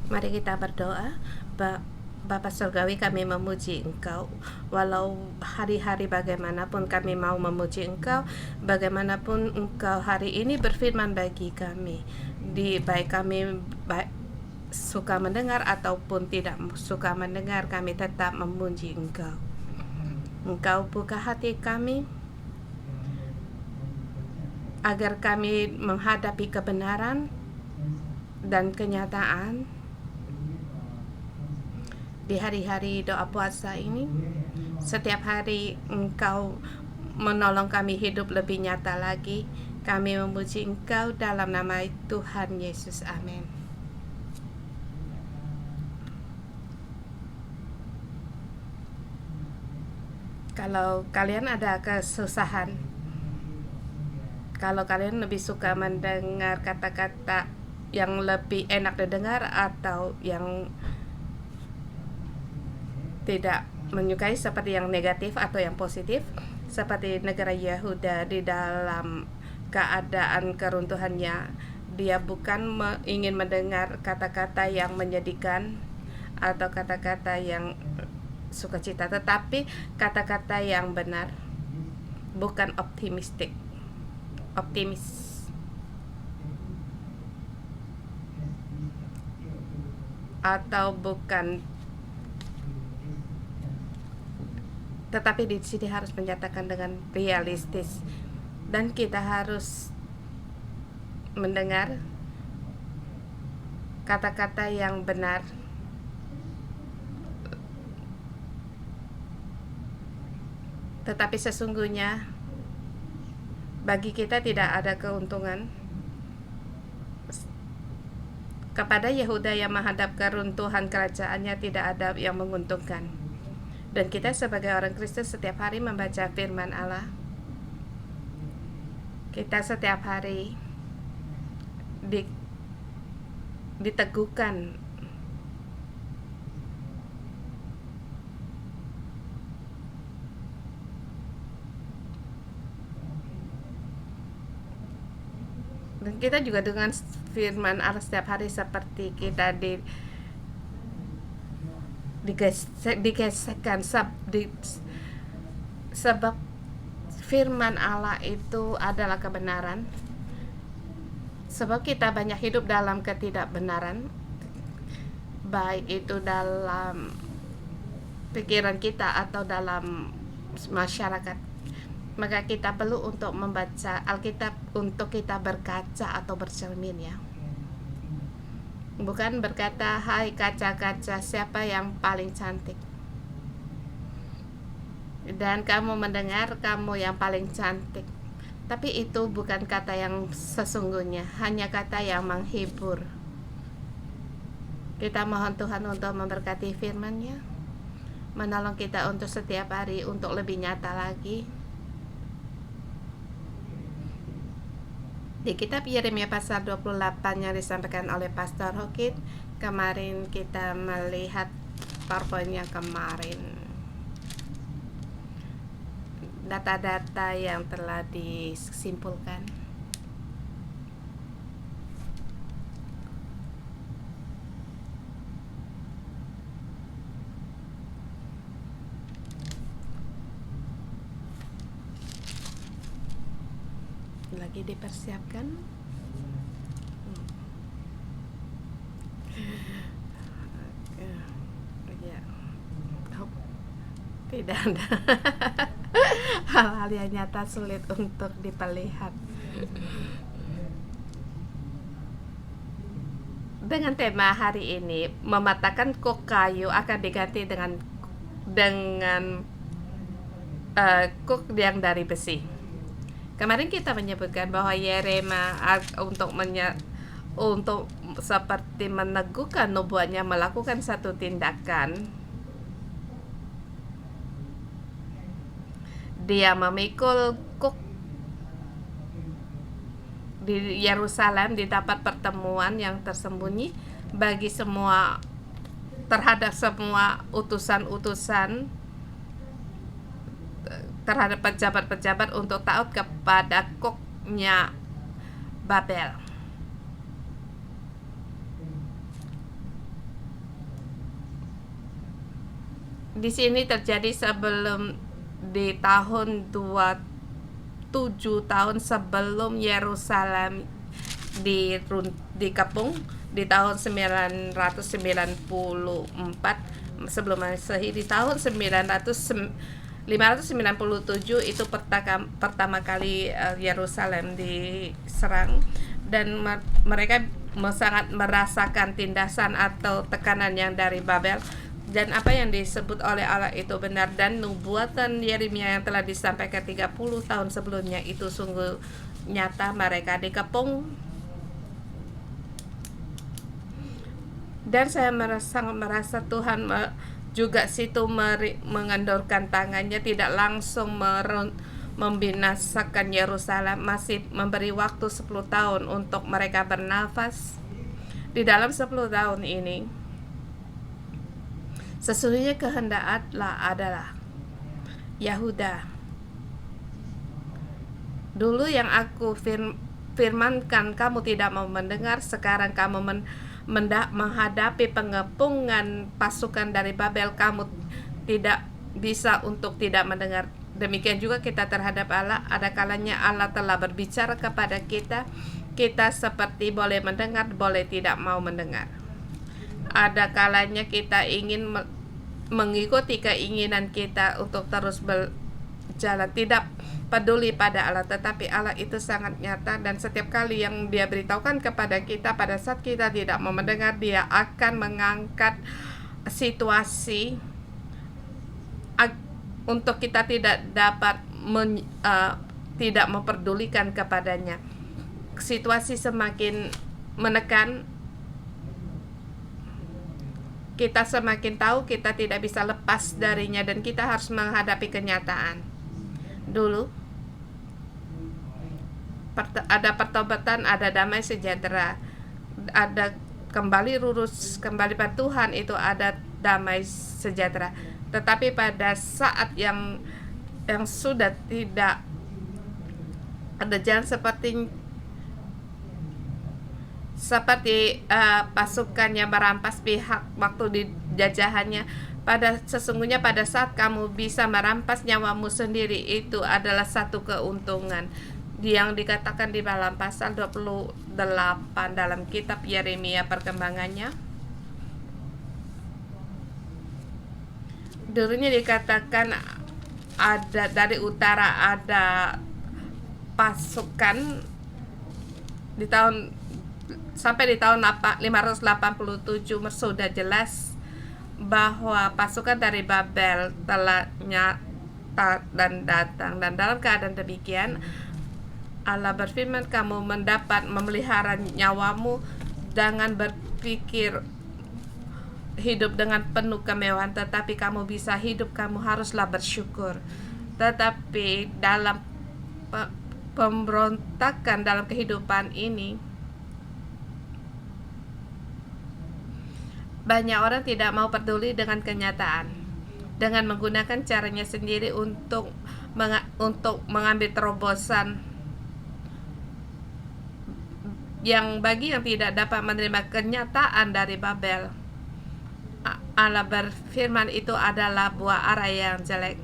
Mari kita berdoa. Bapa Surgawi, kami memuji Engkau. Walau hari-hari bagaimanapun kami mau memuji Engkau, bagaimanapun Engkau hari ini berfirman bagi kami. Baik kami suka mendengar ataupun tidak suka mendengar, kami tetap memuji Engkau. Engkau buka hati kami agar kami menghadapi kebenaran dan kenyataan di hari-hari doa puasa ini. Setiap hari Engkau menolong kami hidup lebih nyata lagi. Kami memuji Engkau dalam nama Tuhan Yesus. Amin. Kalau kalian ada kesusahan, kalau kalian lebih suka mendengar kata-kata yang lebih enak didengar atau yang tidak menyukai seperti yang negatif atau yang positif, seperti negara Yehuda di dalam keadaan keruntuhannya, dia bukan ingin mendengar kata-kata yang menyedihkan atau kata-kata yang sukacita, tetapi kata-kata yang benar, bukan optimis, atau bukan. Tetapi di sini harus menyatakan dengan realistis, dan kita harus mendengar kata-kata yang benar. Tetapi sesungguhnya bagi kita tidak ada keuntungan. Kepada Yehuda yang menghadap keruntuhan kerajaannya tidak ada yang menguntungkan. Dan kita sebagai orang Kristen setiap hari membaca firman Allah. Kita setiap hari diteguhkan dan kita juga dengan firman Allah setiap hari seperti kita digesekkan sebab firman Allah itu adalah kebenaran. Sebab kita banyak hidup dalam ketidakbenaran, baik itu dalam pikiran kita atau dalam masyarakat. Maka kita perlu untuk membaca Alkitab untuk kita berkaca atau bercermin, ya. Bukan berkata, hai kaca-kaca, siapa yang paling cantik? Dan kamu mendengar kamu yang paling cantik. Tapi itu bukan kata yang sesungguhnya, hanya kata yang menghibur. Kita mohon Tuhan untuk memberkati firman-Nya, menolong kita untuk setiap hari untuk lebih nyata lagi. Di kitab Yeremia pasal 28 yang disampaikan oleh Pastor Hokit, kemarin kita melihat PowerPoint yang kemarin, data-data yang telah disimpulkan. Lagi dipersiapkan. Ya. Oh, tidak ada hal-hal yang nyata sulit untuk diperlihat. Dengan tema hari ini, mematahkan kok kayu akan diganti dengan kok yang dari besi. Kemarin kita menyebutkan bahwa Yeremia untuk seperti meneguhkan nubuatnya melakukan satu tindakan. Dia memikul kuk di Yerusalem di tempat pertemuan yang tersembunyi terhadap semua utusan-utusan, terhadap pejabat-pejabat untuk taat kepada kuknya Babel. di sini terjadi sebelum di tahun 7 tahun sebelum Yerusalem dikepung di tahun 994 sebelum Masehi. Di tahun 597 itu pertama kali Yerusalem diserang, dan mereka sangat merasakan tindasan atau tekanan yang dari Babel. Dan apa yang disebut oleh Allah itu benar, dan nubuatan Yeremia yang telah disampaikan 30 tahun sebelumnya itu sungguh nyata. Mereka dikepung, dan saya sangat merasa Tuhan juga situ mengendorkan tangannya, tidak langsung membinasakan Yerusalem, masih memberi waktu 10 tahun untuk mereka bernafas. Di dalam 10 tahun ini, sesungguhnya kehendak Allah adalah Yahuda. Dulu yang aku firmankan kamu tidak mau mendengar, sekarang kamu menghadapi pengepungan pasukan dari Babel, kamu tidak bisa untuk tidak mendengar. Demikian juga kita terhadap Allah. Ada kalanya Allah telah berbicara kepada kita, kita seperti boleh mendengar, boleh tidak mau mendengar. Ada kalanya kita ingin mengikuti keinginan kita untuk terus berjalan, tidak peduli pada Allah. Tetapi Allah itu sangat nyata, dan setiap kali yang Dia beritahukan kepada kita, pada saat kita tidak mau mendengar, Dia akan mengangkat situasi untuk kita tidak dapat tidak memperdulikan kepadanya. Situasi semakin menekan, kita semakin tahu kita tidak bisa lepas darinya, dan kita harus menghadapi kenyataan. Dulu ada pertobatan, ada damai sejahtera, ada kembali lurus, kembali pada Tuhan, itu ada damai sejahtera. Tetapi pada saat yang sudah tidak ada jalan, seperti pasukannya merampas pihak waktu di jajahannya. Sesungguhnya pada saat kamu bisa merampas nyawamu sendiri, itu adalah satu keuntungan yang dikatakan di dalam pasal 28 dalam kitab Yeremia perkembangannya. Dulunya dikatakan ada dari utara ada pasukan sampai di tahun 587 sudah jelas bahwa pasukan dari Babel telah nyata dan datang. Dan dalam keadaan demikian, Allah berfirman, kamu memelihara nyawamu, jangan berpikir hidup dengan penuh kemewahan, tetapi kamu bisa hidup, kamu haruslah bersyukur. Tetapi dalam pemberontakan dalam kehidupan ini, banyak orang tidak mau peduli dengan kenyataan, dengan menggunakan caranya sendiri untuk mengambil terobosan yang bagi yang tidak dapat menerima kenyataan dari Babel. Allah berfirman itu adalah buah ara yang jelek.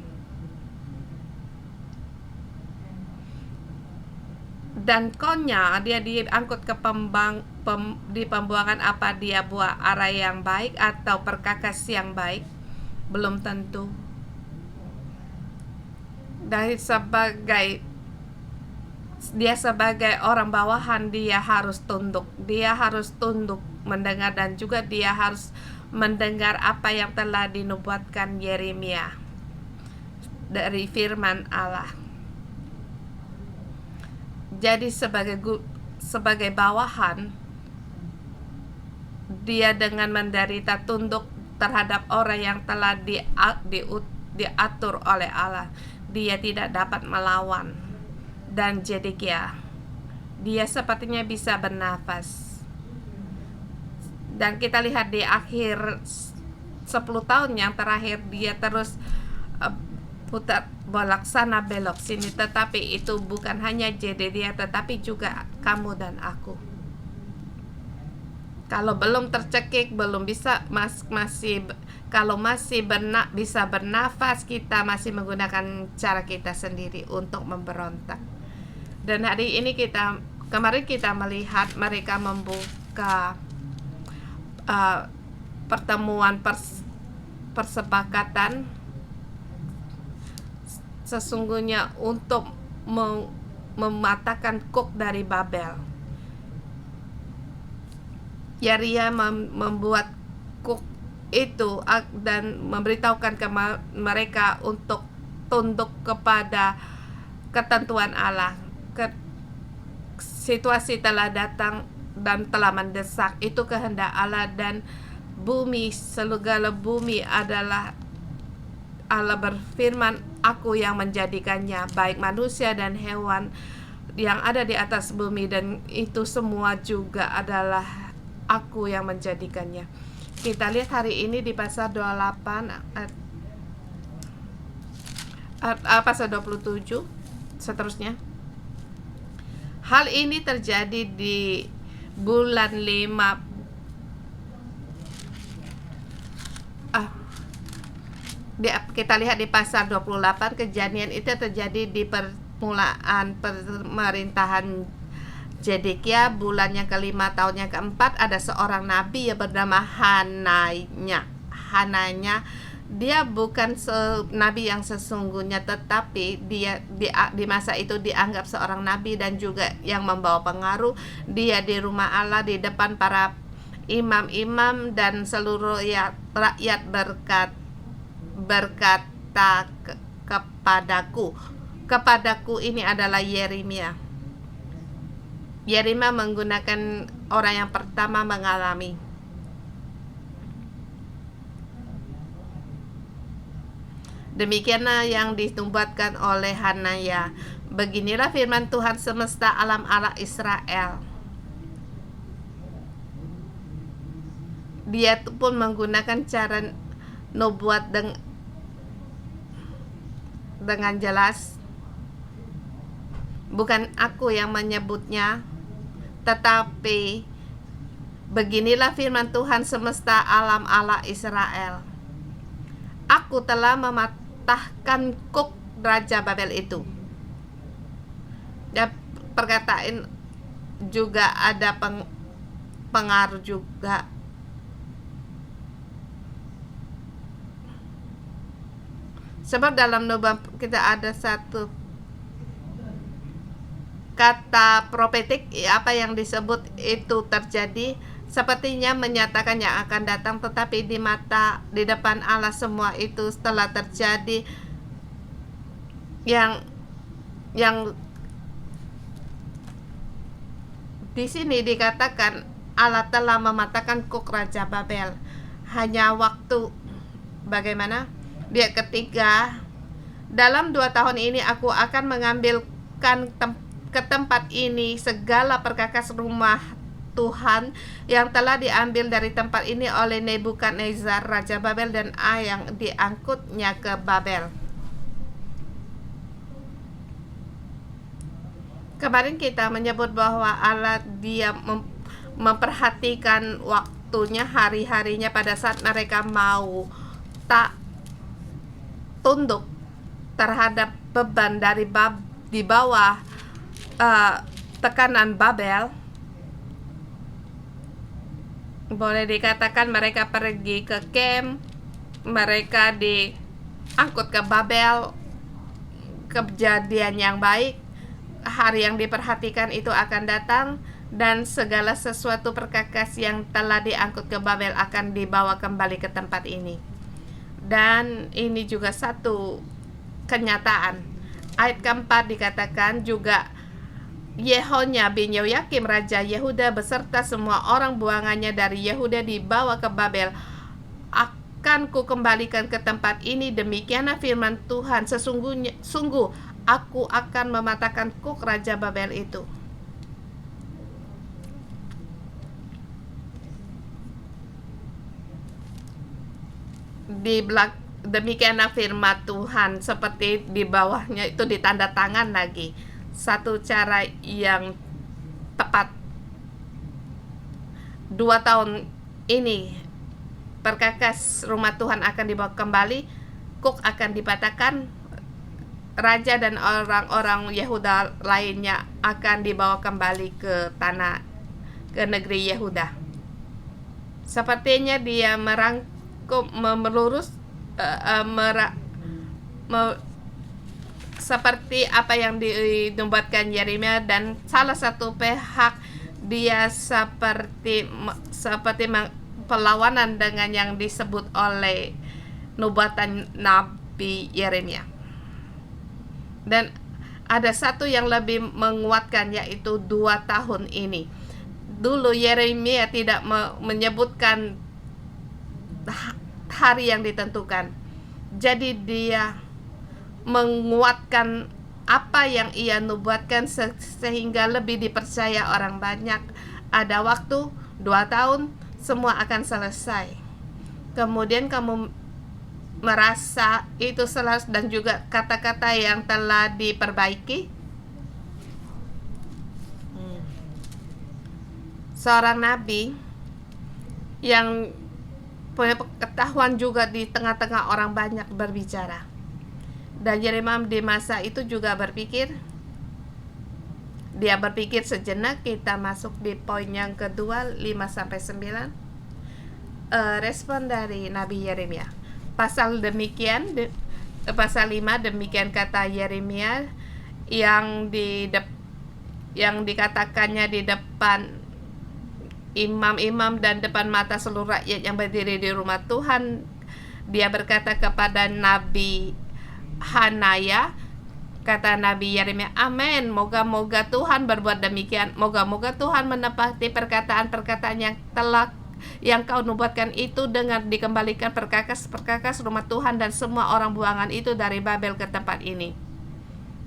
Dan konya dia diangkut ke di pembuangan. Apa dia buah ara yang baik atau perkakas yang baik? Belum tentu. Dia sebagai orang bawahan, dia harus tunduk mendengar, dan juga dia harus mendengar apa yang telah dinubuatkan Yeremia dari firman Allah. Jadi sebagai bawahan, dia dengan menderita tunduk terhadap orang yang telah diatur oleh Allah. Dia tidak dapat melawan. Dan Zedekia, dia sepertinya bisa bernafas. Dan kita lihat di akhir 10 tahun yang terakhir, dia terus putar bolak sana belok sini. Tetapi itu bukan hanya Zedekia, tetapi juga kamu dan aku. Kalau belum tercekik, belum bisa kalau masih bisa bernafas, kita masih menggunakan cara kita sendiri untuk memberontak. Dan hari ini kemarin kita melihat mereka membuka pertemuan persepakatan sesungguhnya untuk mematahkan Kuk dari Babel. Yeria membuat Kuk itu dan memberitahukan ke mereka untuk tunduk kepada ketentuan Allah. Situasi telah datang dan telah mendesak, itu kehendak Allah, dan segala bumi adalah Allah berfirman, aku yang menjadikannya, baik manusia dan hewan yang ada di atas bumi, dan itu semua juga adalah aku yang menjadikannya. Kita lihat hari ini di pasal 28 pasal 27 seterusnya. Hal ini terjadi di bulan 5 kita lihat di pasal 28, kejadian itu terjadi di permulaan pemerintahan Zedekia, bulan yang kelima, tahun yang keempat. Ada seorang nabi yang bernama Hananya. Dia bukan nabi yang sesungguhnya, tetapi dia di masa itu dianggap seorang nabi dan juga yang membawa pengaruh. Dia di rumah Allah di depan para imam-imam dan seluruh rakyat berkata kepadaku ini adalah Yeremia. Yeremia menggunakan orang yang pertama mengalami. Demikianlah yang dinubuatkan oleh Hanaya. Beginilah firman Tuhan semesta alam Allah Israel. Dia pun menggunakan cara nubuat dengan jelas. Bukan aku yang menyebutnya, tetapi beginilah firman Tuhan semesta alam Allah Israel. Aku telah mematahkan Kuk Raja Babel itu. Dan perkataan juga ada pengaruh juga. Sebab dalam nubuat kita ada satu kata profetik, apa yang disebut itu terjadi, sepertinya menyatakan yang akan datang, tetapi di depan Allah semua itu telah terjadi. Yang di sini dikatakan Allah telah mematahkan Kuk Raja Babel. Hanya waktu bagaimana? Dia ketiga, dalam 2 tahun ini aku akan mengambilkan ke tempat ini segala perkakas rumah Tuhan yang telah diambil dari tempat ini oleh Nebukadnezar Raja Babel dan yang diangkutnya ke Babel. Kemarin kita menyebut bahwa Allah dia memperhatikan waktunya, hari-harinya pada saat mereka mau tak tunduk terhadap beban di bawah tekanan Babel. Boleh dikatakan mereka pergi ke camp, mereka diangkut ke Babel. Kejadian yang baik, hari yang diperhatikan itu akan datang, dan segala sesuatu perkakas yang telah diangkut ke Babel akan dibawa kembali ke tempat ini. Dan ini juga satu kenyataan. Ayat keempat dikatakan juga, Yehonya bin Yoyakim Raja Yehuda beserta semua orang buangannya dari Yehuda dibawa ke Babel. Akan ku kembalikan ke tempat ini, demikianlah firman Tuhan, sungguh aku akan mematahkan Kuk Raja Babel itu. Demikianlah firman Tuhan, seperti di bawahnya itu ditanda tangan lagi. Satu cara yang tepat. 2 tahun ini perkakas rumah Tuhan akan dibawa kembali, Kuk akan dipatahkan, raja dan orang-orang Yehuda lainnya akan dibawa kembali ke negeri Yehuda. Sepertinya dia seperti apa yang dinubuatkan Yeremia, dan salah satu pihak dia seperti perlawanan dengan yang disebut oleh nubuatan Nabi Yeremia. Dan ada satu yang lebih menguatkan, yaitu 2 tahun ini. Dulu Yeremia tidak menyebutkan hari yang ditentukan. Jadi dia menguatkan apa yang ia nubuatkan sehingga lebih dipercaya orang banyak. Ada waktu 2 tahun, semua akan selesai. Kemudian kamu merasa itu selesai, dan juga kata-kata yang telah diperbaiki. Seorang nabi yang punya pengetahuan juga di tengah-tengah orang banyak berbicara. Dan Yeremia di masa itu juga berpikir. Dia berpikir sejenak. Kita masuk di poin yang kedua, 5-9. Respon dari Nabi Yeremia. Pasal 5, demikian kata Yeremia yang dikatakannya di depan imam-imam dan depan mata seluruh rakyat yang berdiri di rumah Tuhan. Dia berkata kepada Nabi Hanaya, kata Nabi Yeremia, amin, moga-moga Tuhan berbuat demikian, moga-moga Tuhan menepati perkataan-perkataan yang kau nubuatkan itu dengan dikembalikan perkakas rumah Tuhan dan semua orang buangan itu dari Babel ke tempat ini.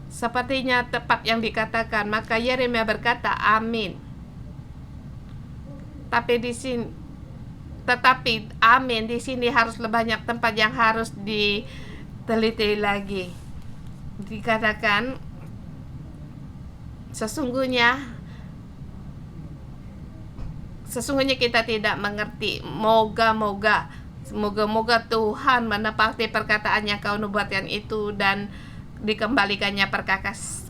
Sepertinya tepat yang dikatakan. Maka Yeremia berkata, amin. Tetapi amin di sini harus banyak tempat yang harus diteliti lagi. Dikatakan sesungguhnya kita tidak mengerti. Moga-moga Tuhan menepati perkataan yang kau nubuatkan itu dan dikembalikannya perkakas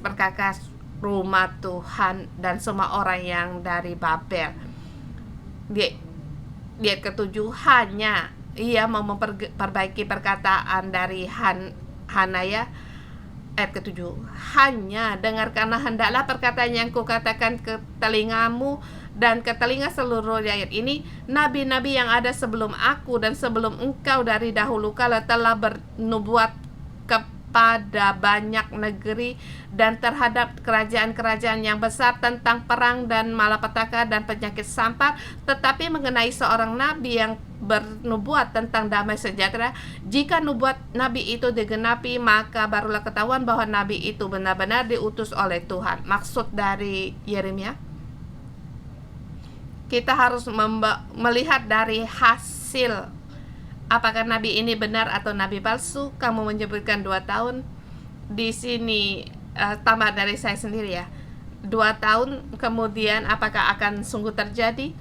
rumah Tuhan dan semua orang yang dari Babel. Dia ketujuh, hanya ia mau memperbaiki perkataan dari Hanaya. Ayat ketujuh, hanya dengarkanlah hendaklah perkataan yang kukatakan ke telingamu dan ke telinga seluruh rakyat ini. Nabi-nabi yang ada sebelum aku dan sebelum engkau dari dahulu kala telah bernubuat kepada banyak negeri dan terhadap kerajaan-kerajaan yang besar tentang perang dan malapetaka dan penyakit sampar. Tetapi mengenai seorang nabi yang bernubuat tentang damai sejahtera, jika nubuat nabi itu digenapi, maka barulah ketahuan bahwa nabi itu benar-benar diutus oleh Tuhan. Maksud dari Yeremia, kita harus melihat dari hasil. Apakah nabi ini benar atau nabi palsu? Kamu menyebutkan 2 tahun. Di sini tambah dari saya sendiri ya. 2 tahun kemudian apakah akan sungguh terjadi?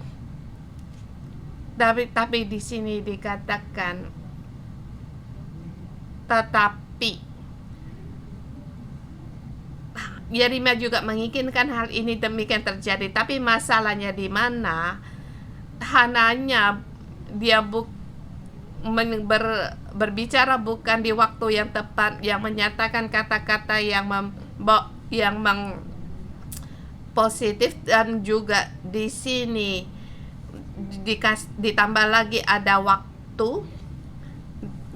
Tapi di sini dikatakan tetapi. Yeremia juga menginginkan hal ini demikian terjadi. Tapi masalahnya di mana? Hananya dia berbicara bukan di waktu yang tepat, yang menyatakan kata-kata yang positif, dan juga di sini ditambah lagi ada waktu.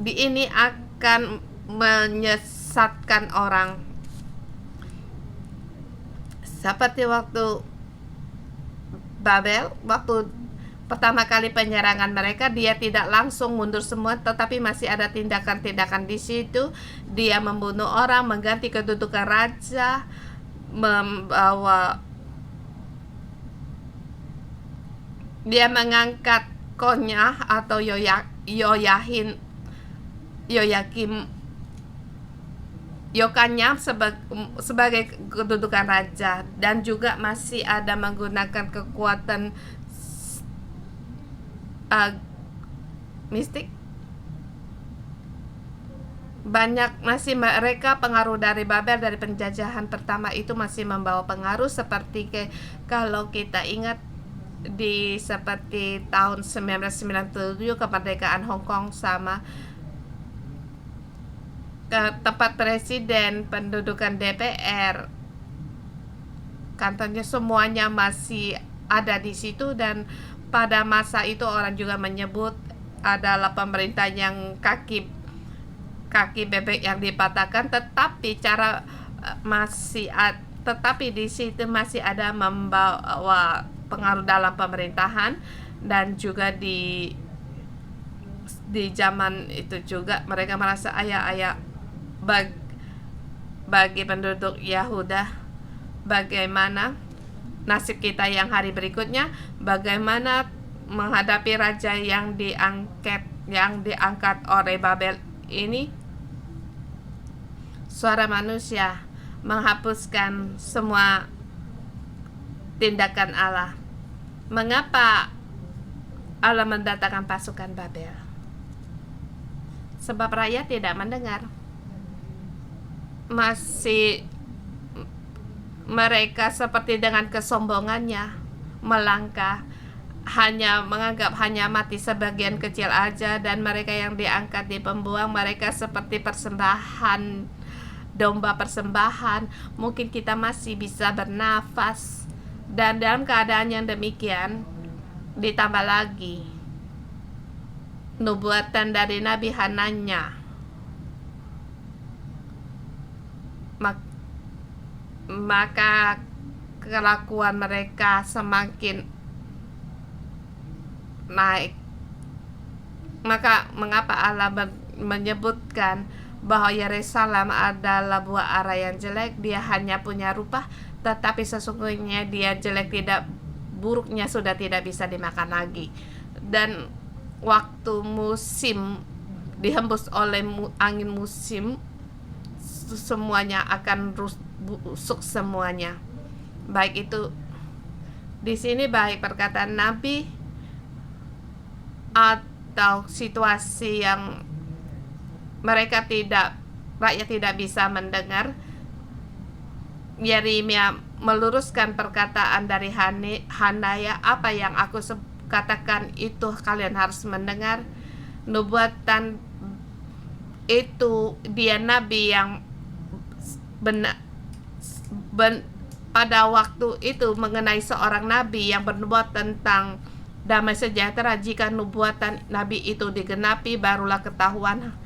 Ini akan menyesatkan orang. Seperti waktu Babel, waktu pertama kali penyerangan mereka, dia tidak langsung mundur semua, tetapi masih ada tindakan-tindakan di situ. Dia membunuh orang, mengganti kedudukan raja, dia mengangkat Konyah atau Yokanyam sebagai kedudukan raja, dan juga masih ada menggunakan kekuatan uh, mistik. Banyak masih mereka pengaruh dari Babel, dari penjajahan pertama itu masih membawa pengaruh seperti kalau kita ingat di seperti tahun 1997 kemerdekaan Hong Kong sama ke tempat presiden, pendudukan DPR, kantornya semuanya masih ada di situ, dan pada masa itu orang juga menyebut adalah pemerintah yang kaki bebek yang dipatahkan, tetapi tetapi di situ masih ada membawa pengaruh dalam pemerintahan, dan juga di zaman itu juga mereka merasa ayah bagi penduduk Yahuda bagaimana nasib kita yang hari berikutnya, bagaimana menghadapi raja yang diangkat oleh Babel ini. Suara manusia menghapuskan semua tindakan Allah. Mengapa Allah mendatangkan pasukan Babel? Sebab rakyat tidak mendengar. Masih mereka seperti dengan kesombongannya melangkah, hanya menganggap hanya mati sebagian kecil aja, dan mereka yang diangkat di pembuang, mereka seperti persembahan, domba persembahan. Mungkin kita masih bisa bernafas, dan dalam keadaan yang demikian ditambah lagi nubuatan dari Nabi Hananya, maka kelakuan mereka semakin naik. Maka mengapa Allah menyebutkan bahwa Yerusalem adalah buah ara yang jelek? Dia hanya punya rupa, tetapi sesungguhnya dia jelek, tidak buruknya sudah tidak bisa dimakan lagi. Dan waktu musim dihembus oleh angin musim, semuanya akan busuk semuanya. Baik itu di sini, baik perkataan Nabi atau situasi yang rakyat tidak bisa mendengar. Yeremia meluruskan perkataan dari Hanaya, apa yang aku katakan itu kalian harus mendengar. Nubuatan itu dia nabi yang benar pada waktu itu mengenai seorang nabi yang bernubuat tentang damai sejahtera. Jika nubuatan nabi itu digenapi, barulah ketahuan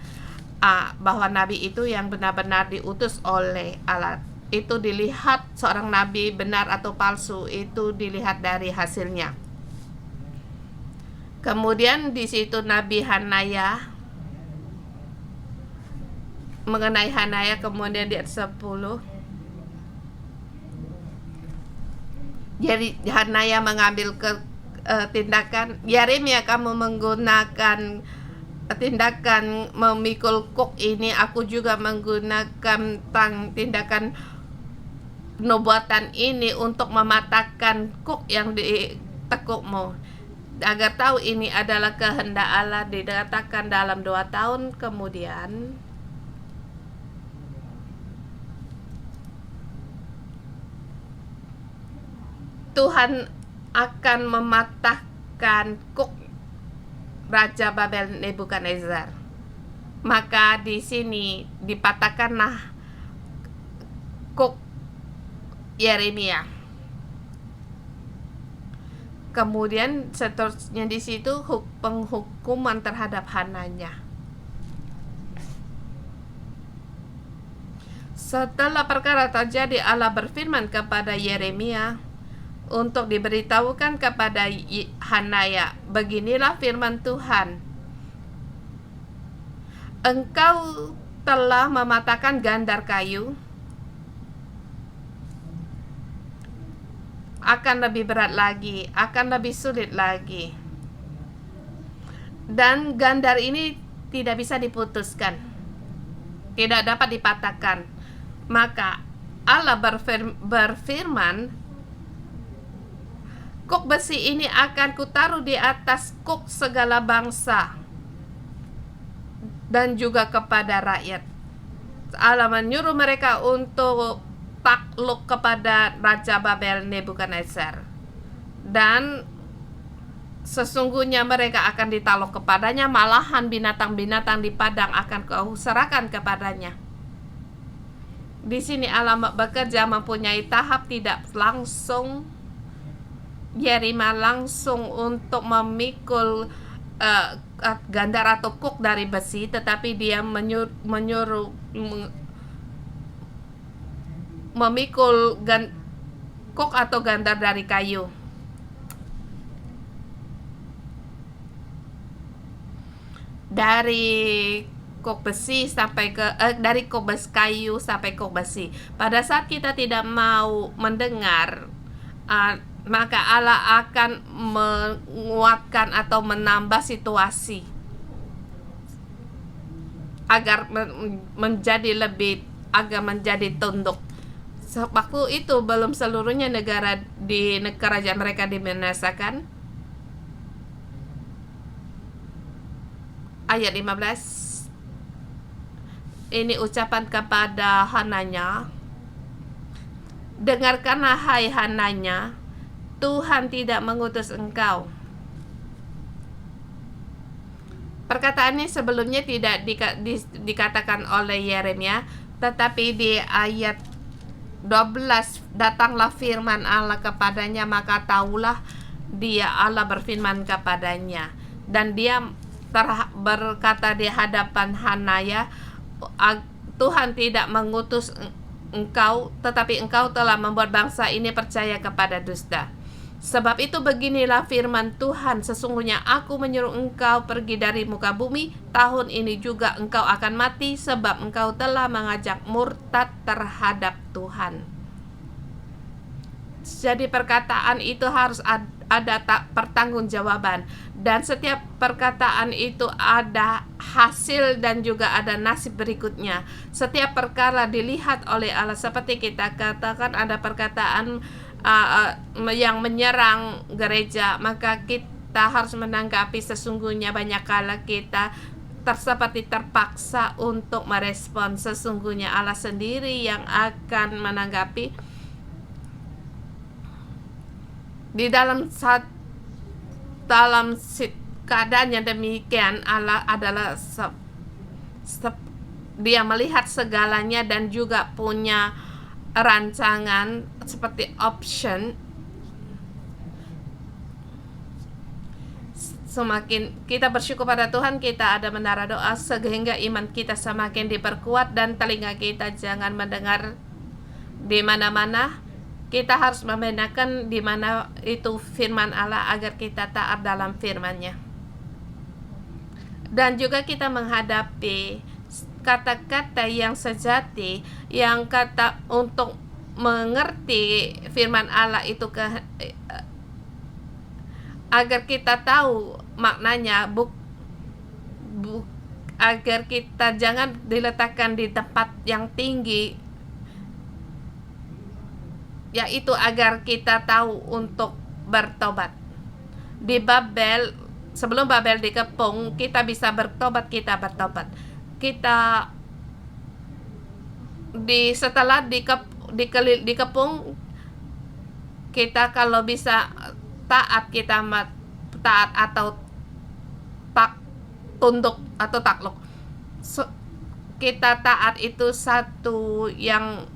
bahwa nabi itu yang benar-benar diutus oleh Allah. Itu dilihat seorang nabi benar atau palsu, itu dilihat dari hasilnya. Kemudian di situ Nabi Hanaya, mengenai Hanaya, kemudian di ayat 10, jadi Hanaya mengambil tindakan. Yeremia, kamu menggunakan tindakan memikul kuk ini, aku juga menggunakan tindakan nubuatan ini untuk mematahkan kuk yang ditekukmu, agar tahu ini adalah kehendak Allah. Dikatakan dalam 2 tahun kemudian Tuhan akan mematahkan kuk Raja Babel Nebukadnezar. Maka di sini dipatahkanlah kuk Yeremia. Kemudian seterusnya di situ penghukuman terhadap Hananya. Setelah perkara terjadi, Allah berfirman kepada Yeremia untuk diberitahukan kepada Hanaya, beginilah firman Tuhan, engkau telah mematahkan gandar kayu, akan lebih berat lagi, akan lebih sulit lagi, dan gandar ini tidak bisa diputuskan, tidak dapat dipatahkan. Maka Allah berfirman, kuk besi ini akan kutaruh di atas kuk segala bangsa dan juga kepada rakyat. Allah menyuruh mereka untuk takluk kepada Raja Babel Nebukadnezar, dan sesungguhnya mereka akan ditakluk kepadanya, malahan binatang-binatang di padang akan kau serahkan kepadanya. Di sini Allah bekerja mempunyai tahap tidak langsung. Yeremia langsung untuk memikul gandar atau kuk dari besi, tetapi dia menyuruh memikul kuk atau gandar dari kayu. Dari kuk besi sampai ke dari kuk kayu sampai kuk besi. Pada saat kita tidak mau mendengar, maka Allah akan menguatkan atau menambah situasi agar menjadi lebih, agar menjadi tunduk. Waktu itu belum seluruhnya negara di kerajaan mereka dibinasakan. Ayat 15. Ini ucapan kepada Hananya. Dengarkanlah hai Hananya, Tuhan tidak mengutus engkau. Perkataan ini sebelumnya tidak dikatakan oleh Yeremia, tetapi di ayat 12, datanglah firman Allah kepadanya, maka taulah dia Allah berfirman kepadanya, dan dia berkata di hadapan Hanaya, Tuhan tidak mengutus engkau, tetapi engkau telah membuat bangsa ini percaya kepada dusta. Sebab itu beginilah firman Tuhan, sesungguhnya aku menyuruh engkau pergi dari muka bumi, tahun ini juga engkau akan mati, sebab engkau telah mengajak murtad terhadap Tuhan. Jadi perkataan itu harus ada pertanggungjawaban, dan setiap perkataan itu ada hasil dan juga ada nasib berikutnya. Setiap perkara dilihat oleh Allah, seperti kita katakan ada perkataan yang menyerang gereja, maka kita harus menanggapi. Sesungguhnya banyak kala kita seperti terpaksa untuk merespon. Sesungguhnya Allah sendiri yang akan menanggapi. Di dalam keadaan yang demikian, Allah adalah dia melihat segalanya dan juga punya rancangan seperti option. Semakin kita bersyukur pada Tuhan, kita ada menara doa sehingga iman kita semakin diperkuat dan telinga kita jangan mendengar di mana-mana. Kita harus membedakan di mana itu firman Allah agar kita taat dalam firman-Nya. Dan juga kita menghadapi kata-kata yang sejati, yang kata untuk mengerti firman Allah itu agar kita tahu maknanya, agar kita jangan diletakkan di tempat yang tinggi, yaitu agar kita tahu untuk bertobat. Di Babel, sebelum Babel dikepung, kita bisa bertobat, kita bertobat. Kita setelah dikepung, kita kalau bisa taat, kita taat atau tunduk atau takluk. Kita taat itu satu yang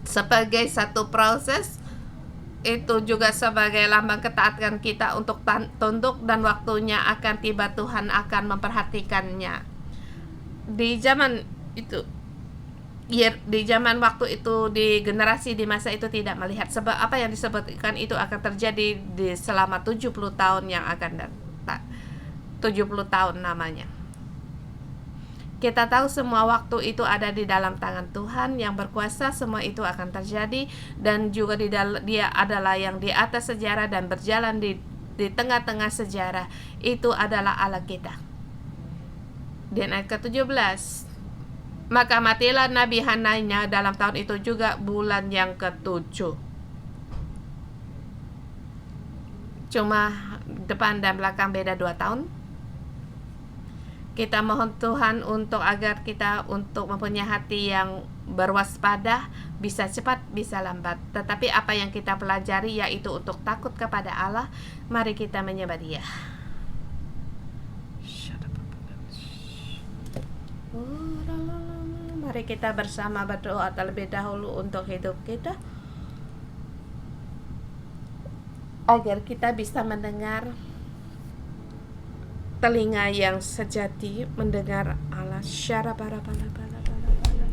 sebagai satu proses, itu juga sebagai lambang ketaatan kita untuk tunduk, dan waktunya akan tiba, Tuhan akan memperhatikannya. Di zaman itu, di zaman waktu itu, di generasi di masa itu tidak melihat, sebab apa yang disebutkan itu akan terjadi di selama 70 tahun yang akan datang. 70 tahun namanya. Kita tahu semua waktu itu ada di dalam tangan Tuhan yang berkuasa, semua itu akan terjadi, dan juga Dia adalah yang di atas sejarah dan berjalan di tengah-tengah sejarah. Itu adalah Allah kita. Dan ayat ke-17, maka matilah Nabi Hananya dalam tahun itu juga, bulan yang ke-7. cuma depan dan belakang beda 2 tahun. Kita mohon Tuhan untuk agar kita untuk mempunyai hati yang berwaspada, bisa cepat, bisa lambat. Tetapi apa yang kita pelajari yaitu untuk takut kepada Allah. Mari kita menyembah Dia. Mari kita bersama berdoa terlebih dahulu untuk hidup kita, agar kita bisa mendengar, telinga yang sejati mendengar Allah. Syara para bala bala bala bala.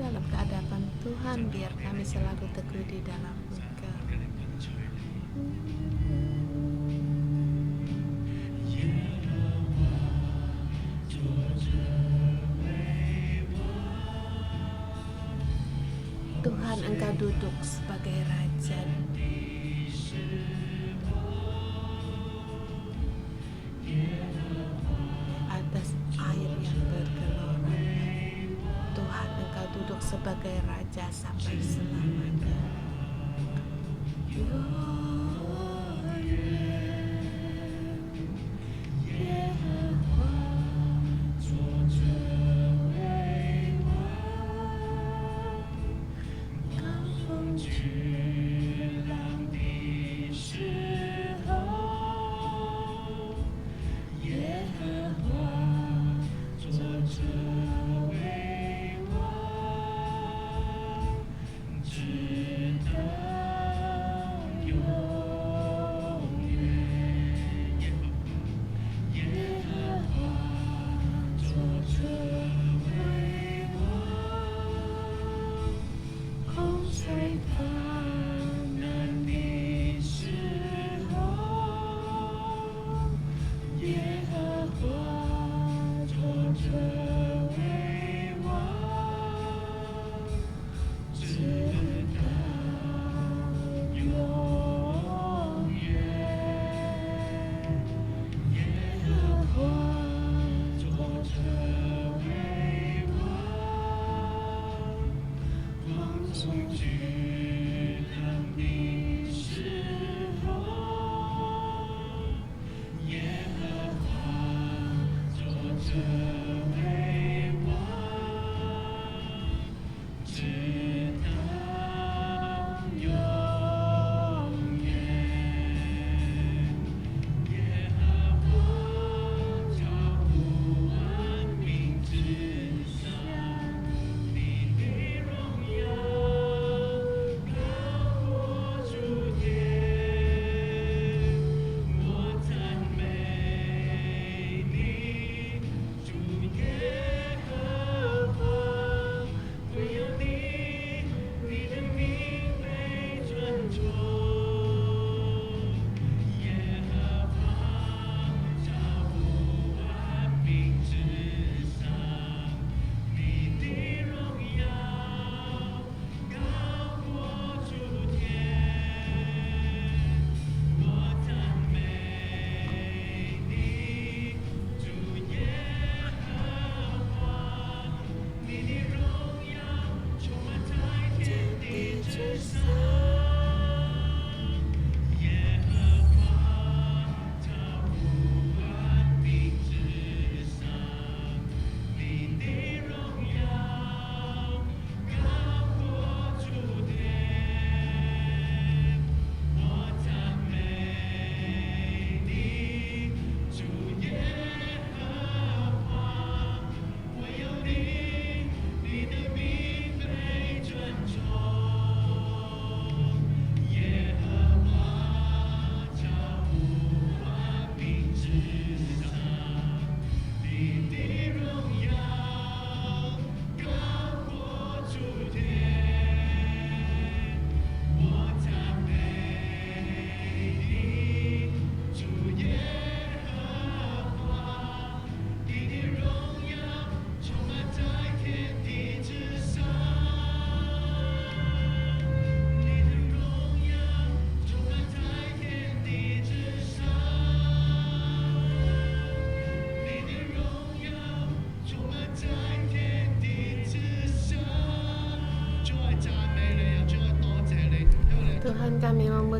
Dalam kehadapan Tuhan, biar kami selalu teguh di dalam Engkau. Tuhan, Engkau duduk sebagai Raja. Atas air yang bergelora. Tuhan, Engkau duduk sebagai Raja sampai selamanya.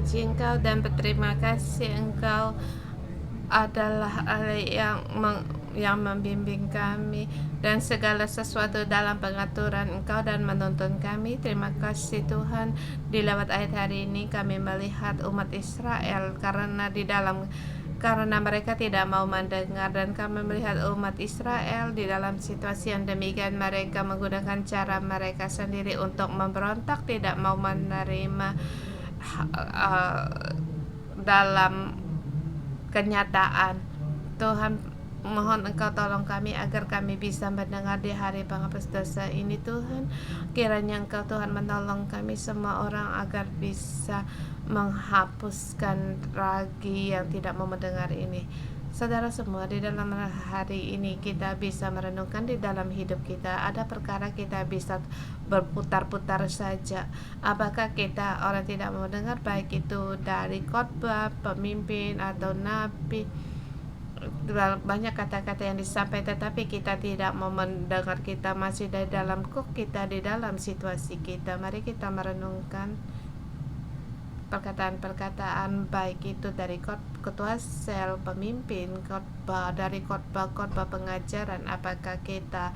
memuji Engkau dan berterima kasih Engkau adalah Allah yang membimbing kami dan segala sesuatu dalam pengaturan Engkau dan menuntun kami. Terima kasih Tuhan, di lewat ayat hari ini kami melihat umat Israel karena mereka tidak mau mendengar, dan kami melihat umat Israel di dalam situasi yang demikian. Mereka menggunakan cara mereka sendiri untuk memberontak, tidak mau menerima dalam kenyataan. Tuhan, mohon Engkau tolong kami agar kami bisa mendengar di hari penghapus dosa ini. Tuhan, kiranya Engkau Tuhan menolong kami semua orang agar bisa menghapuskan ragi yang tidak mau mendengar ini. Saudara semua, di dalam hari ini kita bisa merenungkan di dalam hidup kita. Ada perkara kita bisa berputar-putar saja. Apakah kita orang tidak mau mendengar, baik itu dari khotbah, pemimpin atau nabi. Banyak kata-kata yang disampaikan, tetapi kita tidak mau mendengar. Kita masih di dalam kita di dalam situasi kita. Mari kita merenungkan perkataan-perkataan baik itu dari ketua sel, pemimpin, khotbah, dari khotbah pengajaran. Apakah kita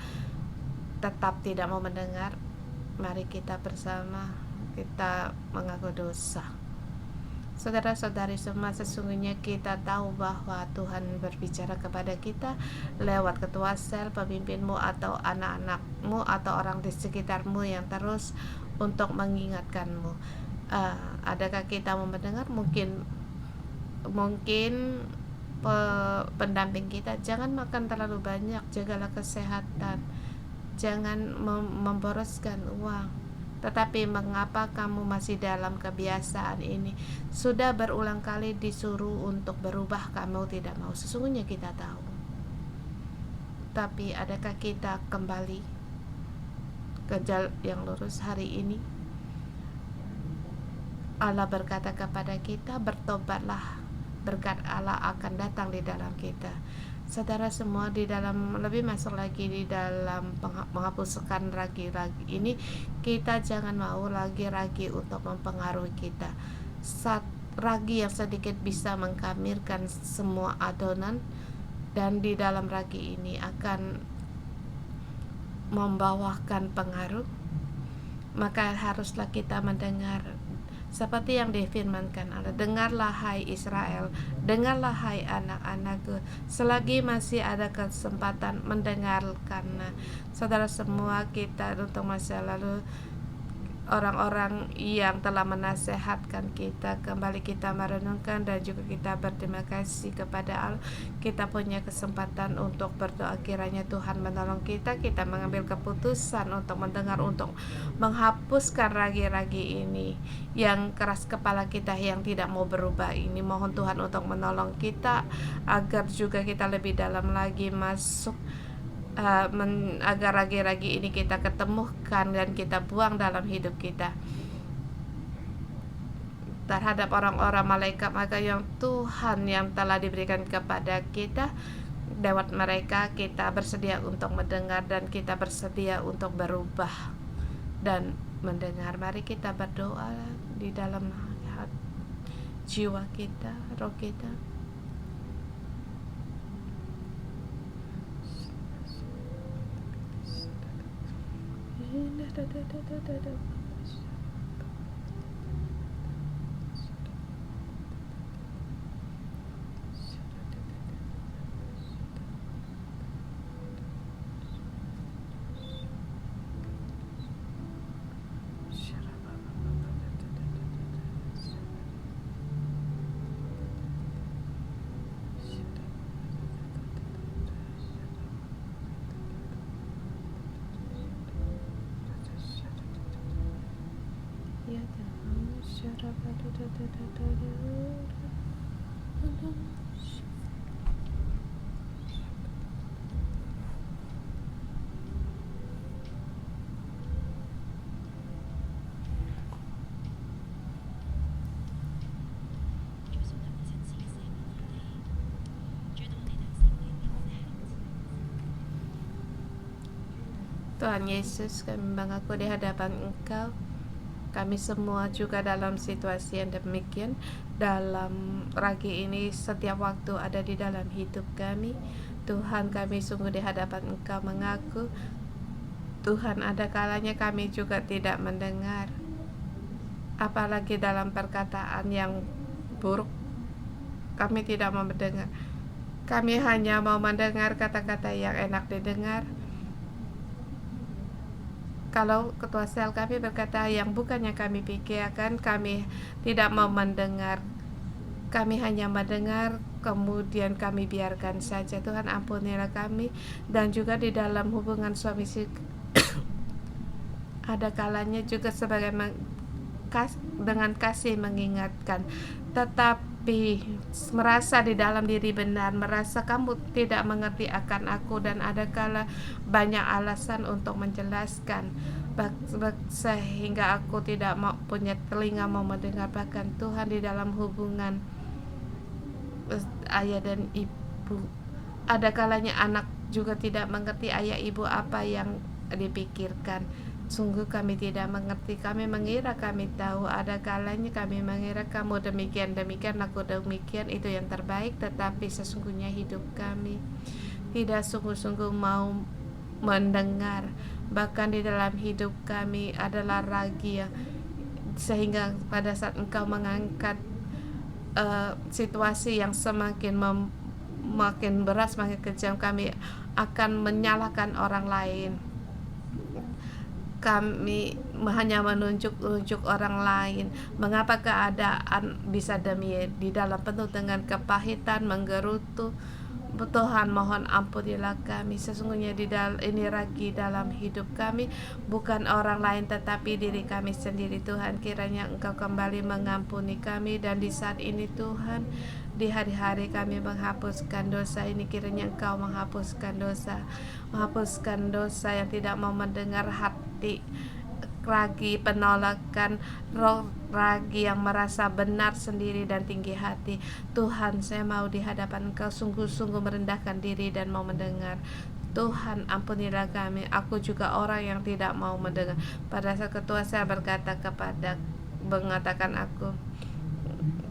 tetap tidak mau mendengar? Mari kita bersama kita mengaku dosa. Saudara-saudari semua, sesungguhnya kita tahu bahwa Tuhan berbicara kepada kita lewat ketua sel, pemimpinmu atau anak-anakmu atau orang di sekitarmu yang terus untuk mengingatkanmu. Adakah kita mau mendengar? Mungkin pendamping kita, jangan makan terlalu banyak, jagalah kesehatan, jangan memboroskan uang. Tetapi mengapa kamu masih dalam kebiasaan ini? Sudah berulang kali disuruh untuk berubah, kamu tidak mau. Sesungguhnya kita tahu. Tapi adakah kita kembali ke jalan yang lurus hari ini? Allah berkata kepada kita, bertobatlah, berkat Allah akan datang di dalam kita. Saudara semua, di dalam lebih masuk lagi di dalam menghapuskan ragi-ragi ini, kita jangan mau ragi-ragi untuk mempengaruhi kita. Ragi yang sedikit bisa mengkamirkan semua adonan, dan di dalam ragi ini akan membawakan pengaruh. Maka haruslah kita mendengar seperti yang difirmankan Allah, dengarlah hai Israel, dengarlah hai anak-anakku, selagi masih ada kesempatan mendengarkan. Saudara semua, kita untuk masa lalu, orang-orang yang telah menasehatkan kita, kembali kita merenungkan dan juga kita berterima kasih kepada Allah. Kita punya kesempatan untuk berdoa, kiranya Tuhan menolong kita mengambil keputusan untuk mendengar, untuk menghapuskan ragi-ragi ini yang keras kepala kita, yang tidak mau berubah ini. Mohon Tuhan untuk menolong kita agar juga kita lebih dalam lagi masuk, agar ragi-ragi ini kita ketemukan dan kita buang dalam hidup kita terhadap orang-orang malaikat maka yang Tuhan yang telah diberikan kepada kita. Lewat mereka kita bersedia untuk mendengar dan kita bersedia untuk berubah dan mendengar. Mari kita berdoa di dalam jiwa kita, roh kita. Tuhan Yesus, kami mengaku di hadapan Engkau Kami semua juga dalam situasi yang demikian. Dalam ragi ini setiap waktu ada di dalam hidup kami. Tuhan, kami sungguh di hadapan Engkau mengaku, Tuhan, ada kalanya kami juga tidak mendengar, apalagi dalam perkataan yang buruk. Kami tidak mau mendengar. Kami hanya mau mendengar kata-kata yang enak didengar. Kalau ketua sel kami berkata yang bukannya kami pikirkan, kami tidak mau mendengar. Kami hanya mendengar, kemudian kami biarkan saja. Tuhan, ampunilah kami. Dan juga di dalam hubungan suami istri ada kalanya juga sebagai dengan kasih mengingatkan, tetapi merasa di dalam diri benar, merasa kamu tidak mengerti akan aku, dan ada kala banyak alasan untuk menjelaskan sehingga aku tidak mau punya telinga mau mendengar. Bahkan Tuhan, di dalam hubungan ayah dan ibu, ada kalanya anak juga tidak mengerti ayah ibu apa yang dipikirkan. Sungguh kami tidak mengerti. Kami mengira kami tahu. Ada kalanya kami mengira kamu demikian, aku demikian, itu yang terbaik. Tetapi sesungguhnya hidup kami tidak sungguh-sungguh mau mendengar. Bahkan di dalam hidup kami adalah ragi, sehingga pada saat Engkau mengangkat situasi yang makin berat, semakin kejam, kami akan menyalahkan orang lain. Kami hanya menunjuk orang lain. Mengapa keadaan bisa di dalam penuh dengan kepahitan, menggerutu? Tuhan, mohon ampunilah kami. Sesungguhnya ini ragi dalam hidup kami, bukan orang lain tetapi diri kami sendiri. Tuhan, kiranya Engkau kembali mengampuni kami. Dan di saat ini Tuhan, di hari-hari kami menghapuskan dosa ini, kiranya Engkau menghapuskan dosa yang tidak mau mendengar hati ragi penolakan, roh ragi yang merasa benar sendiri dan tinggi hati. Tuhan, saya mau di hadapan Engkau sungguh-sungguh merendahkan diri dan mau mendengar. Tuhan, ampunilah kami. Aku juga orang yang tidak mau mendengar. Pada saat ketua saya mengatakan aku,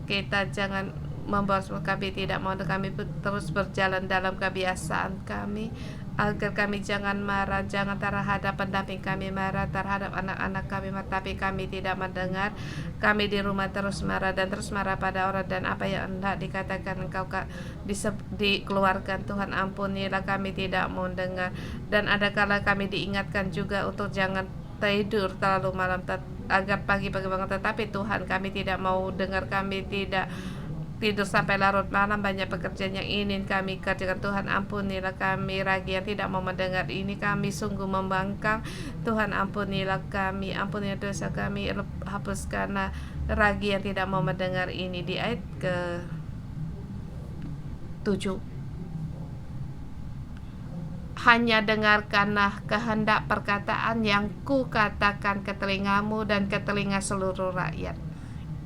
kita jangan membawa kami tidak mau, kami terus berjalan dalam kebiasaan kami, agar kami jangan marah, jangan terhadap pendamping kami marah, terhadap anak-anak kami marah, tapi kami tidak mendengar. Kami di rumah terus marah pada orang, dan apa yang hendak dikatakan Engkau dikeluarkan. Tuhan, ampunilah kami tidak mau dengar. Dan ada kala kami diingatkan juga untuk jangan tidur terlalu malam agar pagi-pagi bangun, tetapi Tuhan, kami tidak mau dengar. Kami tidak tidur sampai larut malam, banyak pekerjaan yang ingin kami kerjakan. Tuhan, ampunilah kami ragi yang tidak mau mendengar ini. Kami sungguh membangkang. Tuhan, ampunilah kami, ampunilah dosa kami, hapuskanlah ragi yang tidak mau mendengar ini. Di ayat ke-7, hanya dengarkanlah kehendak perkataan yang ku katakan ke telingamu dan ke telinga seluruh rakyat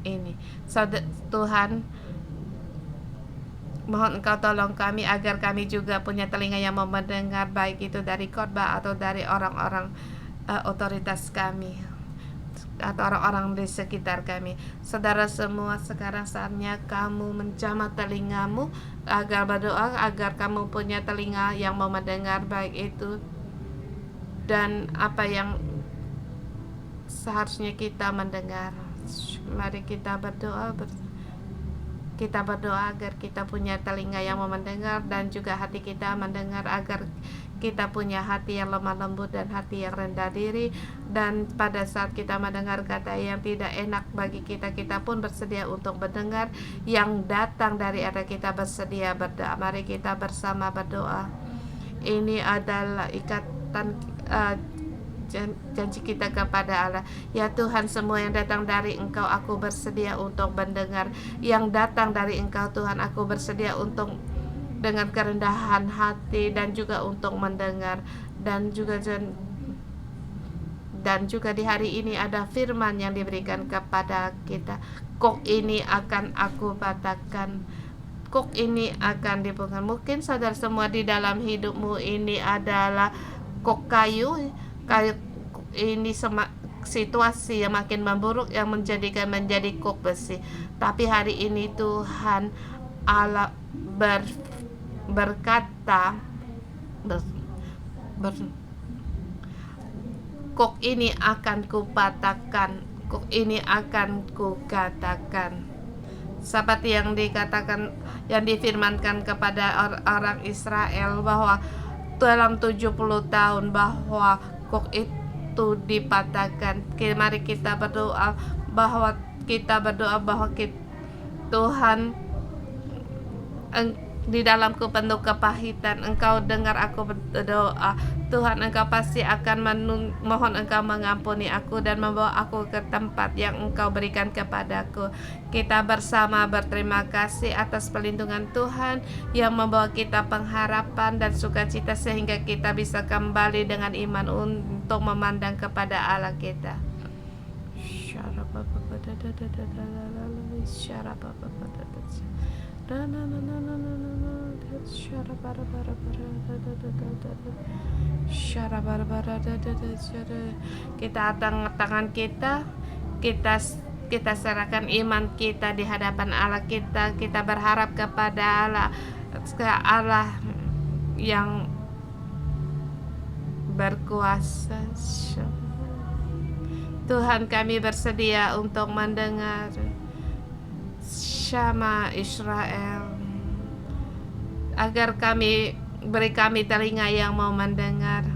ini. Tuhan, mohon Engkau tolong kami agar kami juga punya telinga yang mau mendengar, baik itu dari khotbah atau dari orang-orang otoritas kami atau orang-orang di sekitar kami. Saudara semua, sekarang saatnya kamu menjamah telingamu agar berdoa, agar kamu punya telinga yang mau mendengar, baik itu dan apa yang seharusnya kita mendengar. Mari kita berdoa agar kita punya telinga yang mau mendengar, dan juga hati kita mendengar, agar kita punya hati yang lemah lembut dan hati yang rendah diri. Dan pada saat kita mendengar kata yang tidak enak bagi kita, kita pun bersedia untuk mendengar yang datang dari Allah. Kita bersedia berdoa. Mari kita bersama berdoa. Ini adalah ikatan janji kita kepada Allah. Ya Tuhan, semua yang datang dari Engkau aku bersedia untuk mendengar. Yang datang dari Engkau Tuhan, aku bersedia untuk dengan kerendahan hati dan juga untuk mendengar. Dan juga di hari ini ada firman yang diberikan kepada kita. Kok ini akan aku patahkan, kok ini akan dibuka. Mungkin saudara semua di dalam hidupmu ini adalah kok kayu ini situasi yang makin memburuk yang menjadikan menjadi kok besi. Tapi hari ini Tuhan Allah berkata, kok ini akan kupatahkan, kok ini akan kukatakan. Seperti yang dikatakan, yang difirmankan kepada orang Israel bahwa dalam 70 tahun bahwa kok itu dipatahkan. Mari kita berdoa bahwa Tuhan, di dalamku penuh kepahitan, Engkau dengar aku berdoa. Tuhan, Engkau pasti akan mohon Engkau mengampuni aku dan membawa aku ke tempat yang Engkau berikan kepadaku. Kita bersama berterima kasih atas perlindungan Tuhan yang membawa kita pengharapan dan sukacita sehingga kita bisa kembali dengan iman untuk memandang kepada Allah kita. Kita angkat tangan kita serahkan iman kita di hadapan Allah kita berharap kepada Allah yang berkuasa. Tuhan, kami bersedia untuk mendengar Syama Israel, agar beri kami telinga yang mau mendengar.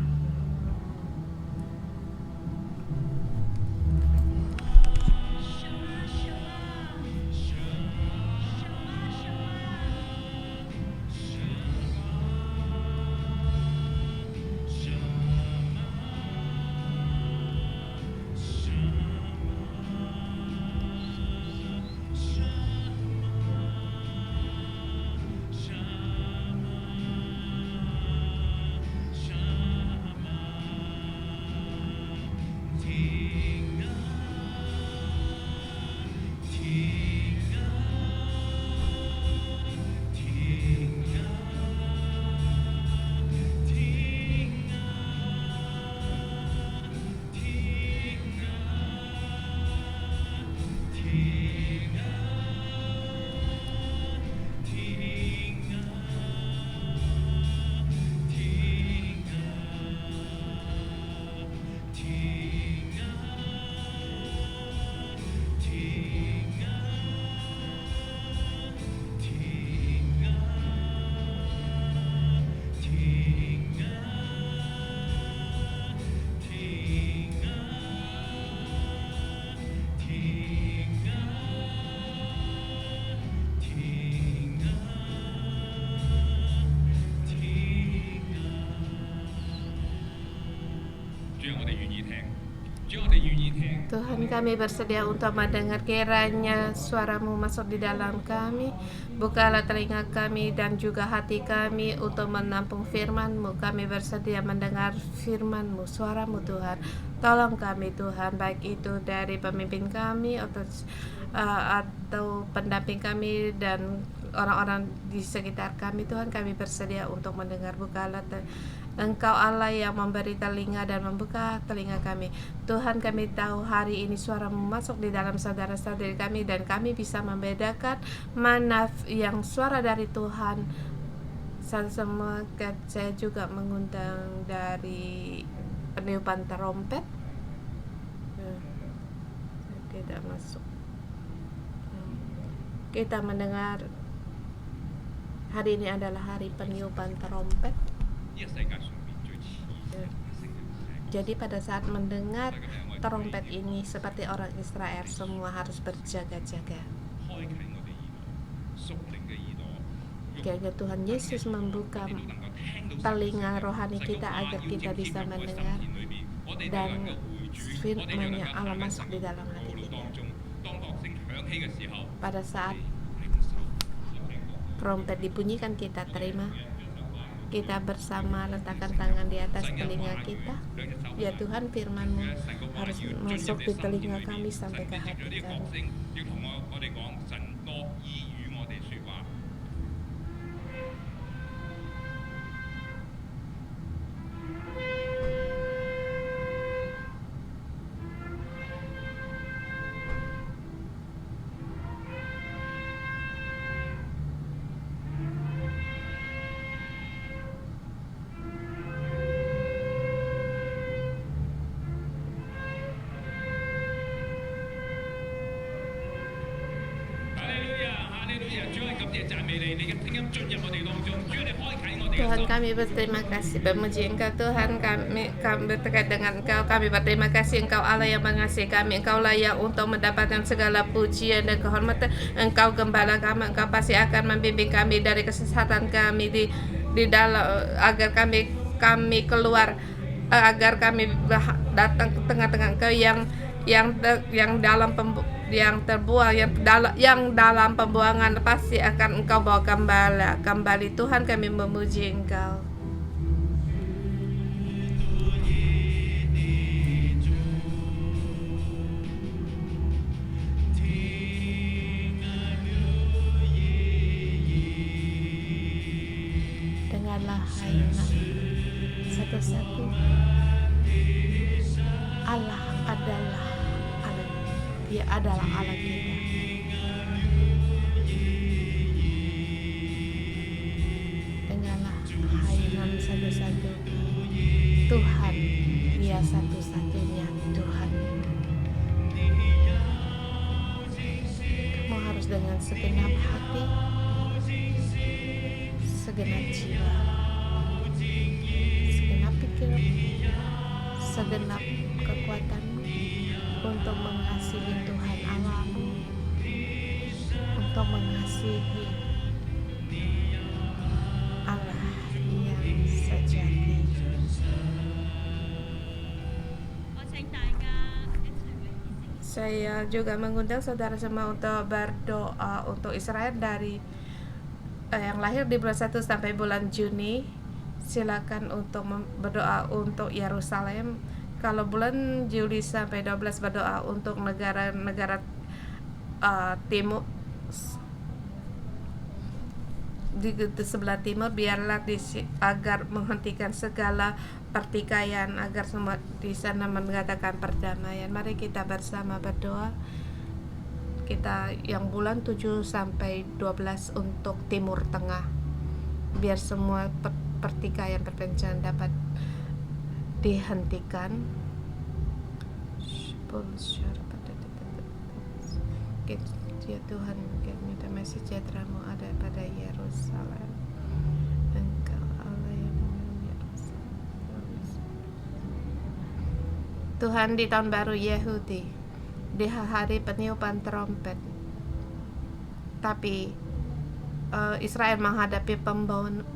Tuhan, kami bersedia untuk mendengar, kiranya suara-Mu masuk di dalam kami. Bukalah telinga kami dan juga hati kami untuk menampung firman-Mu. Kami bersedia mendengar firman-Mu, suara-Mu Tuhan. Tolong kami Tuhan, baik itu dari pemimpin kami atau pendamping kami dan orang-orang di sekitar kami. Tuhan, kami bersedia untuk mendengar. Bukalah Engkau Allah yang memberi telinga dan membuka telinga kami. Tuhan, kami tahu hari ini suara-Mu masuk di dalam saudara-saudari kami dan kami bisa membedakan mana yang suara dari Tuhan. Semua saya juga mengundang dari peniupan trompet. Tidak masuk. Kita mendengar hari ini adalah hari peniupan trompet. Jadi pada saat mendengar trompet ini seperti orang Israel, semua harus berjaga-jaga. Kiranya Tuhan Yesus membuka telinga rohani kita agar kita bisa mendengar dan firman-Nya Allah masuk di dalam hati kita. Pada saat trompet dibunyikan, kita terima. Kita bersama letakkan tangan di atas telinga kita. Ya Tuhan, firman-Mu harus masuk di telinga kami sampai ke hati kami. Tuhan kami berterima kasih memuji Engkau Tuhan, kami bertekad dengan Engkau, kami berterima kasih Engkau Allah yang mengasihi kami, Engkau layak untuk mendapatkan segala pujian dan kehormatan. Engkau gembala kami, Engkau pasti akan membimbing kami dari kesesatan kami di dalam, agar kami keluar, agar kami datang ke tengah-tengah Engkau yang dalam yang terbuang, yang dalam pembuangan pasti akan Engkau bawa kembali. Tuhan kami memuji Engkau. Dengarlah hai satu-satu. Allah adalah Allah. Dia adalah Allah kita. Dengarlah hai satu-satu. Tuhan, Dia satu-satunya Tuhan. Kamu harus dengan segenap hati, segenap jiwa, segenap pikiran, segenap kekuatanmu untuk mengasihi Tuhan Allahmu, untuk mengasihi Allah yang sejati. Saya juga mengundang saudara semua untuk berdoa untuk Israel dari yang lahir di bulan 1 sampai bulan Juni. Silakan untuk berdoa untuk Yerusalem. Kalau bulan Juli sampai 12 berdoa untuk negara-negara timur di sebelah timur, biarlah agar menghentikan segala pertikaian, agar semua di sana mengatakan perdamaian. Mari kita bersama berdoa. Kita yang bulan 7 sampai 12 untuk Timur Tengah, biar semua pertikaian perpecahan dapat dihentikan. Ya Tuhan, kami damai sejahtera-Mu ada pada Yerusalem. Engkau Allah yang Tuhan, di tahun baru Yahudi, di hari peniupan trompet, tapi Israel menghadapi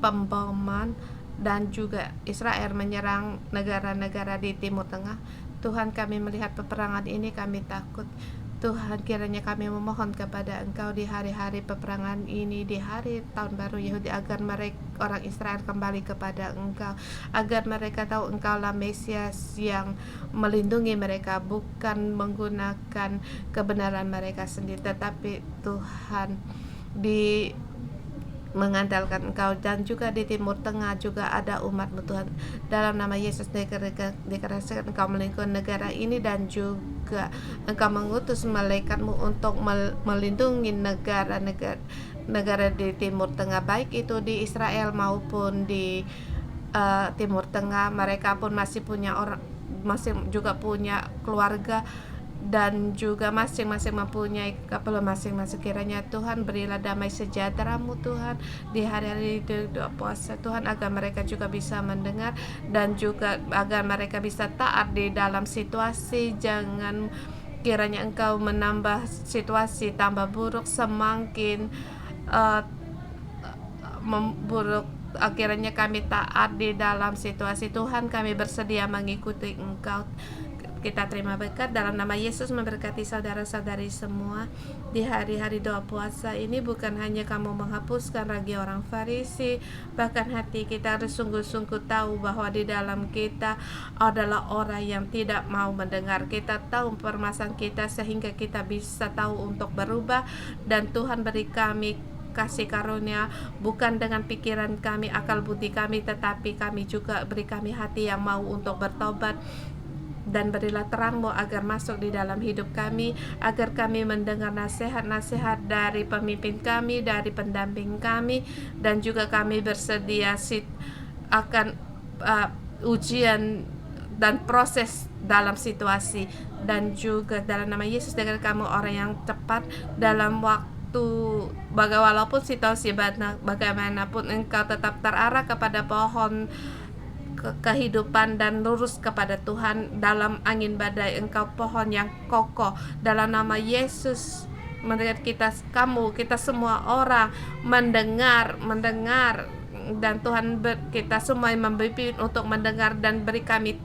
pemboman dan juga Israel menyerang negara-negara di Timur Tengah. Tuhan, kami melihat peperangan ini, kami takut. Tuhan, kiranya kami memohon kepada Engkau di hari-hari peperangan ini, di hari tahun baru Yahudi, agar mereka orang Israel kembali kepada Engkau, agar mereka tahu Engkaulah Mesias yang melindungi mereka, bukan menggunakan kebenaran mereka sendiri, tetapi Tuhan mengandalkan Engkau. Dan juga di Timur Tengah juga ada umat-Mu Tuhan. Dalam nama Yesus dikeraskan Engkau melindungi negara ini, dan juga Engkau mengutus malaikat-Mu untuk melindungi negara di Timur Tengah, baik itu di Israel maupun di Timur Tengah. Mereka pun masih juga punya keluarga, dan juga masing-masing mempunyai keperluan masing-masing. Kiranya Tuhan berilah damai sejahtera-Mu Tuhan di hari-hari puasa Tuhan, agar mereka juga bisa mendengar, dan juga agar mereka bisa taat di dalam situasi. Jangan kiranya Engkau menambah situasi tambah buruk, semakin memburuk. Akhirnya kami taat di dalam situasi. Tuhan, kami bersedia mengikuti Engkau. Kita terima berkat dalam nama Yesus, memberkati saudara-saudari semua di hari-hari doa puasa ini. Bukan hanya kamu menghapuskan ragi orang Farisi, bahkan hati kita harus sungguh-sungguh tahu bahwa di dalam kita adalah orang yang tidak mau mendengar. Kita tahu permasalahan kita sehingga kita bisa tahu untuk berubah, dan Tuhan beri kami kasih karunia, bukan dengan pikiran kami, akal budi kami, tetapi kami juga beri kami hati yang mau untuk bertobat. Dan berilah terang-Mu agar masuk di dalam hidup kami, agar kami mendengar nasihat-nasihat dari pemimpin kami, dari pendamping kami, dan juga kami bersedia akan ujian dan proses dalam situasi. Dan juga dalam nama Yesus, dengan kamu orang yang tepat dalam waktu waktu walaupun situasi bagaimanapun engkau tetap terarah kepada pohon kehidupan dan lurus kepada Tuhan. Dalam angin badai engkau pohon yang kokoh. Dalam nama Yesus, mendengar kita semua orang mendengar, dan Tuhan kita semua yang membimbing untuk mendengar, dan beri kami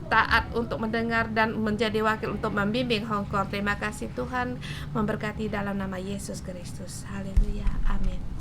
taat untuk mendengar dan menjadi wakil untuk membimbing Hong Kong. Terima kasih Tuhan, memberkati dalam nama Yesus Kristus. Haleluya, amin.